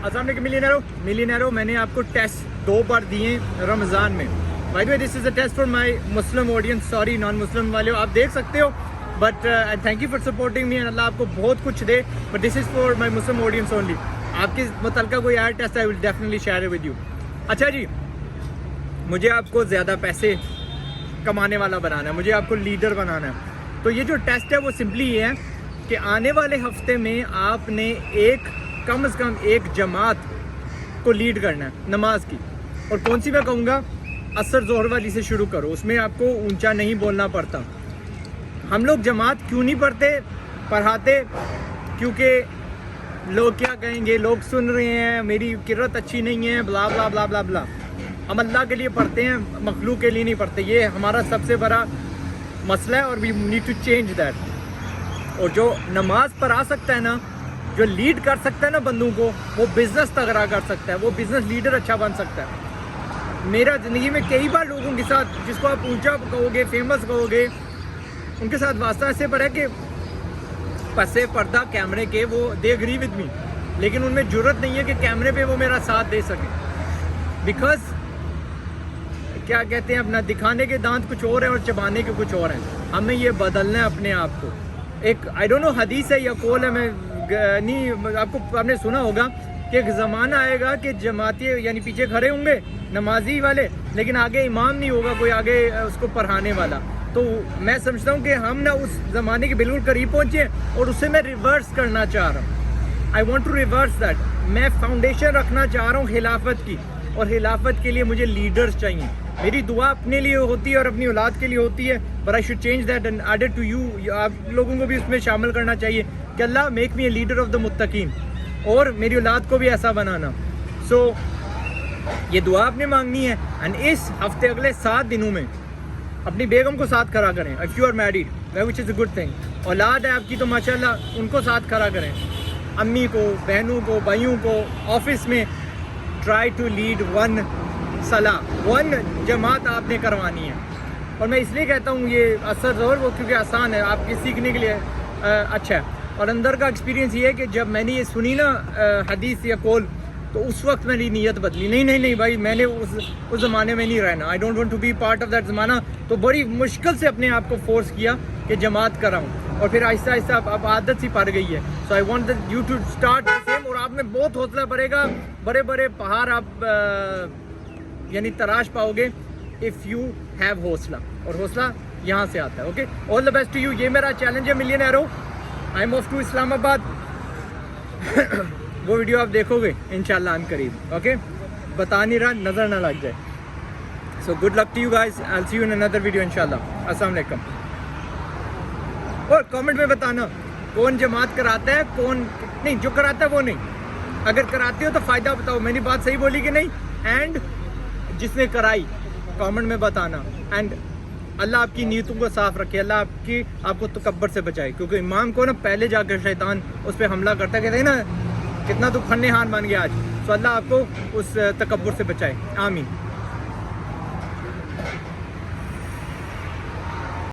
السلام علیکم ملینیرو میں نے آپ کو ٹیسٹ 2 بار دیے رمضان میں. By the way this is a test for my Muslim audience, sorry non Muslim والے آپ دیکھ سکتے ہو, but thank you for supporting me, Allah آپ کو بہت کچھ دے, but this is for my Muslim audience only. آپ کے متعلقہ کوئی اور test I will definitely share it with you. اچھا جی, مجھے آپ کو زیادہ پیسے کمانے والا بنانا ہے, مجھے آپ کو لیڈر بنانا ہے. تو یہ جو ٹیسٹ ہے وہ سمپلی یہ ہے کہ آنے والے ہفتے میں آپ نے کم از کم ایک جماعت کو لیڈ کرنا ہے نماز کی. اور کون سی میں کہوں گا, عصر ظہر والی سے شروع کرو, اس میں آپ کو اونچا نہیں بولنا پڑتا. ہم لوگ جماعت کیوں نہیں پڑھاتے کیونکہ لوگ کیا کہیں گے, لوگ سن رہے ہیں, میری قرت اچھی نہیں ہے, بلا بلا بلا بلا بلا. ہم اللہ کے لیے پڑھتے ہیں, مخلوق کے لیے نہیں پڑھتے. یہ ہمارا سب سے بڑا مسئلہ ہے اور we need to change that. اور جو نماز پڑھا سکتا ہے نا, جو لیڈ کر سکتا ہے نا بندوں کو, وہ بزنس تگڑا کر سکتا ہے, وہ بزنس لیڈر اچھا بن سکتا ہے. میرا زندگی میں کئی بار لوگوں کے ساتھ, جس کو آپ اونچا کہو گے, فیمس کہو گے, ان کے ساتھ واسطہ ایسے پڑا کہ پسے پردہ کیمرے کے وہ دے اگری ود می, لیکن ان میں جرت نہیں ہے کہ کیمرے پہ وہ میرا ساتھ دے سکیں. بیکاز کیا کہتے ہیں, اپنا دکھانے کے دانت کچھ اور ہیں اور چبانے کے کچھ اور ہیں. ہمیں یہ بدلنا ہے اپنے آپ کو. ایک آئی ڈونٹ نو حدیث ہے یا قول ہے, میں نہیں, آپ نے سنا ہوگا کہ ایک زمانہ آئے گا کہ جماعتی یعنی پیچھے کھڑے ہوں گے نمازی والے, لیکن آگے امام نہیں ہوگا کوئی آگے اس کو پڑھانے والا. تو میں سمجھتا ہوں کہ ہم نا اس زمانے کے بالکل قریب پہنچے ہیں, اور اسے میں ریورس کرنا چاہ رہا ہوں. I want to reverse that. میں فاؤنڈیشن رکھنا چاہ رہا ہوں خلافت کی, اور خلافت کے لیے مجھے لیڈرز چاہیے. میری دعا اپنے لیے ہوتی ہے اور اپنی اولاد کے لیے ہوتی ہے, but I should change that and add it to you. آپ لوگوں کو بھی اس میں شامل کرنا چاہیے کہ Allah make me a leader of the متقین, اور میری اولاد کو بھی ایسا بنانا. سو یہ دعا آپ نے مانگنی ہے. اینڈ اس ہفتے اگلے 7 دنوں میں اپنی بیگم کو ساتھ کھڑا کریں. If you are married, which is a good thing. اولاد ہے آپ کی تو ماشاءاللہ ان کو ساتھ کھڑا کریں, امی کو, بہنوں کو, بھائیوں کو. آفس میں ٹرائی ٹو لیڈ ون جماعت آپ نے کروانی ہے. اور میں اس لیے کہتا ہوں یہ اثر ظہر وہ کیونکہ آسان ہے آپ کے سیکھنے کے لیے اچھا ہے. اور اندر کا ایکسپیرینس یہ ہے کہ جب میں نے یہ سنی نا حدیث یا قول, تو اس وقت میری نیت بدلی. نہیں بھائی, میں نے اس زمانے میں نہیں رہنا. I don't want to be part of that زمانہ. تو بڑی مشکل سے اپنے آپ کو فورس کیا کہ جماعت کراؤں, اور پھر آہستہ آہستہ اب عادت سی پڑ گئی ہے. So I want you to start same. اور آپ میں بہت حوصلہ پڑے گا, بڑے بڑے پہاڑ آپ یعنی تراش پاؤ گے اف یو ہیو حوصلہ, اور حوصلہ یہاں سے آتا ہے. Okay, all the best to you. یہ میرا چیلنج ہے ملینیرو. I am off to Islamabad. وہ ویڈیو آپ دیکھو گے انشاءاللہ ان قریب. اوکے, بتا نہیں رہا, نظر نہ لگ جائے. So good luck to you guys. I will see you in another video انشاءاللہ. السلام علیکم. اور کامنٹ میں بتانا کون جماعت کراتا ہے, کون نہیں. جو کراتا ہے وہ نہیں. اگر کراتے ہو تو فائدہ بتاؤ, میں نے بات صحیح بولی کہ نہیں. اینڈ جس نے کرائی کامنٹ میں بتانا. اینڈ اللہ آپ کی نیتوں کو صاف رکھے, اللہ آپ کو تکبر سے بچائے. کیونکہ امام کو نا پہلے جا کر شیطان اس پہ حملہ کرتا ہے, کہتے ہیں نا کتنا تو کھنے ہان بن گیا آج. سو اللہ آپ کو اس تکبر سے بچائے. آمین.